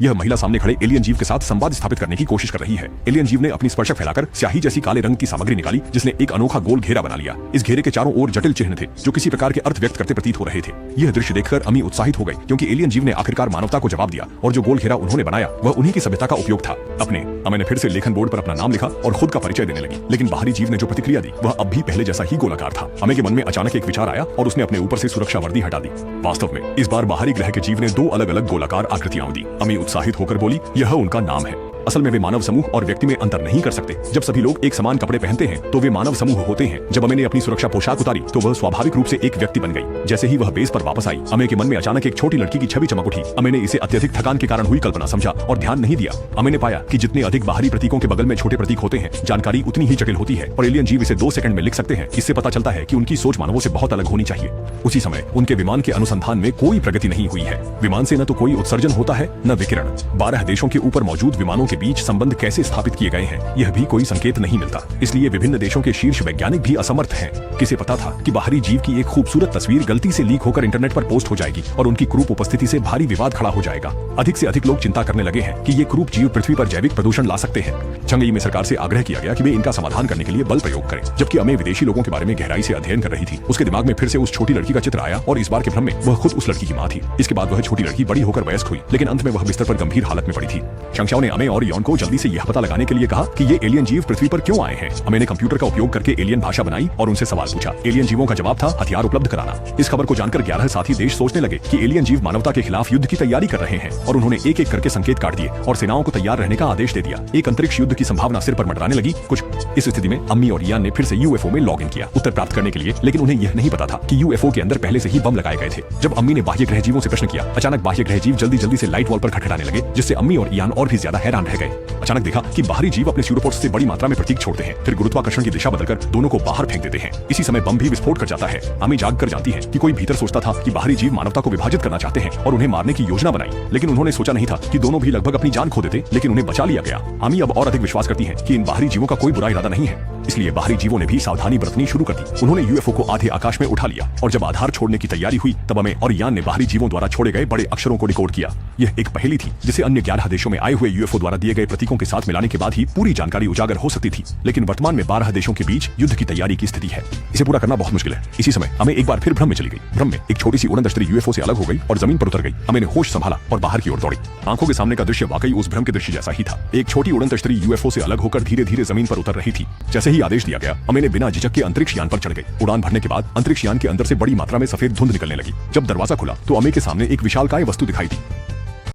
यह महिला सामने खड़े एलियन जीव के साथ संवाद स्थापित करने की कोशिश कर रही है। एलियन जीव ने अपनी स्पर्शक फैलाकर स्याही जैसी काले रंग की सामग्री निकाली, जिसने एक अनोखा गोल घेरा बना लिया। इस घेरे के चारों ओर जटिल चिन्ह थे जो किसी प्रकार के अर्थ व्यक्त करते प्रतीत हो रहे थे। यह दृश्य देखकर अम्मी उत्साहित हो गई, क्योंकि एलियन जीव ने आखिरकार मानवता को जवाब दिया और जो गोल घेरा उन्होंने बनाया वह उन्हीं की सभ्यता का उपयोग था। अम्मी ने फिर से लेखन बोर्ड पर अपना नाम लिखा और खुद का परिचय देने लगी, लेकिन बाहरी जीव ने जो प्रतिक्रिया दी वह अब भी पहले जैसा ही गोलाकार था। अम्मी के मन में अचानक एक विचार आया और उसने अपने ऊपर से सुरक्षा वर्दी हटा दी। वास्तव में इस बार बाहरी ग्रह के जीव ने दो अलग अलग गोलाकार आकृतियां दी। अम्मी उत्साहित होकर बोली, यह उनका नाम है। असल में वे मानव समूह और व्यक्ति में अंतर नहीं कर सकते। जब सभी लोग एक समान कपड़े पहनते हैं तो वे मानव समूह होते हैं। जब अम्मी ने अपनी सुरक्षा पोशाक उतारी तो वह स्वाभाविक रूप से एक व्यक्ति बन गई। जैसे ही वह बेस पर वापस आई, अम्मी के मन में अचानक एक छोटी लड़की की छवि चमक उठी। अम्मी ने इसे अत्यधिक थकान के कारण हुई कल्पना समझा और ध्यान नहीं दिया। अम्मी ने पाया कि जितने अधिक बाहरी प्रतीकों के बगल में छोटे प्रतीक होते हैं, जानकारी उतनी ही जटिल होती है और एलियन जीव इसे 2 सेकंड में लिख सकते हैं। इससे पता चलता है कि उनकी सोच मानवों से बहुत अलग होनी चाहिए। उसी समय उनके विमान के अनुसंधान में कोई प्रगति नहीं हुई है। विमान से न तो कोई उत्सर्जन होता है न विकिरण। 12 देशों के ऊपर मौजूद विमानों के बीच संबंध कैसे स्थापित किए गए हैं, यह भी कोई संकेत नहीं मिलता। इसलिए विभिन्न देशों के शीर्ष वैज्ञानिक भी असमर्थ हैं। किसे पता था कि बाहरी जीव की एक खूबसूरत तस्वीर गलती से लीक होकर इंटरनेट पर पोस्ट हो जाएगी और उनकी क्रूप उपस्थिति से भारी विवाद खड़ा हो जाएगा। अधिक से अधिक लोग चिंता करने लगे हैं कि ये क्रूप जीव पृथ्वी पर जैविक प्रदूषण ला सकते हैं। चंगई में सरकार से आग्रह किया गया कि वे इनका समाधान करने के लिए बल प्रयोग करें। जबकि अम्मी विदेशी लोगों के बारे में गहराई से अध्ययन कर रही थी, उसके दिमाग में फिर से उस छोटी लड़की का चित्र आया और इस बार के भ्रम में वह खुद उस लड़की की मां थी। इसके बाद वह छोटी लड़की बड़ी होकर वयस्क हुई, लेकिन अंत में वह बिस्तर पर गंभीर हालत में पड़ी थी। शंशाओं ने अम्मी और यॉन को जल्दी से यह पता लगाने के लिए कहा कि ये एलियन जीव पृथ्वी पर क्यों आए हैं। अम्मी ने कंप्यूटर का उपयोग करके एलियन भाषा बनाई और उनसे सवाल पूछा। एलियन जीवों का जवाब था हथियार उपलब्ध कराना। इस खबर को जानकर 11 साथी देश सोचने लगे कि एलियन जीव मानवता के खिलाफ युद्ध की तैयारी कर रहे हैं और उन्होंने एक एक करके संकेत काट दिए और सेनाओं को तैयार रहने का आदेश दे दिया। एक अंतरिक्ष युद्ध की संभावना सिर पर मंडराने लगी। कुछ इस स्थिति में अम्मी और यान ने फिर से यूएफओ में लॉग इन किया उत्तर प्राप्त करने के लिए, लेकिन उन्हें यह नहीं पता था कि यूएफओ के अंदर पहले से ही बम लगाए गए थे। जब अम्मी ने बाह्य ग्रह जीवों से प्रश्न किया, अचानक बाह्य ग्रह जीव जल्दी जल्दी से लाइट वॉल पर खटखटाने लगे, जिससे अम्मी और यान और भी ज्यादा हैरान रह गए। अचानक देखा कि बाहरी जीव अपने स्यूडोपोड्स से बड़ी मात्रा में प्रतीक छोड़ते हैं, फिर गुरुत्वाकर्षण की दिशा बदलकर दोनों को बाहर फेंक देते हैं। इसी समय बम भी विस्फोट कर जाता है। अम्मी जाग कर जानती है कि कोई भीतर सोचता था कि बाहरी जीव मानवता को विभाजित करना चाहते हैं और उन्हें मारने की योजना बनाई, लेकिन उन्होंने सोचा नहीं था कि दोनों भी लगभग अपनी जान खो देते, लेकिन उन्हें बचा लिया गया। अम्मी अब और अधिक विश्वास करती है कि इन बाहरी जीवों का कोई बुरा इरादा नहीं है, इसलिए बाहरी जीवों ने भी सावधानी बरतनी शुरू कर दी। उन्होंने यूएफओ को आधे आकाश में उठा लिया और जब आधार छोड़ने की तैयारी हुई तब अम्मी और यान ने बाहरी जीवों द्वारा छोड़े गए बड़े अक्षरों को डिकोड किया। यह एक पहेली थी जिसे अन्य 11 देशों में आए हुए यूएफओ द्वारा दिए गए प्रतीकों के साथ मिलाने के बाद ही पूरी जानकारी उजागर हो सकती थी, लेकिन वर्तमान में 12 देशों के बीच युद्ध की तैयारी की स्थिति है। इसे पूरा करना बहुत मुश्किल है। इसी समय हमें एक बार फिर भ्रम में चली गई। भ्रम में एक छोटी सी उड़नदस्ती यूएफओ से अलग हो गई और जमीन पर उतर गई। हमें होश संभाला और बाहर की ओर दौड़ी। आंखों के सामने का दृश्य वाकई उस भ्रम के दृश्य जैसा ही था। एक छोटी उड़नदस्ती यूएफओ से अलग होकर धीरे धीरे जमीन पर उतर रही थी। जैसे ही आदेश दिया गया, हमें बिना झिझक के अंतरिक्ष यान पर चढ़ गई। उड़ान भरने के बाद अंतरिक्ष यान के अंदर से बड़ी मात्रा में सफेद धुंध निकलने लगी। जब दरवाजा खुला तो अम्मी के सामने एक विशालकाय वस्तु दिखाई दी।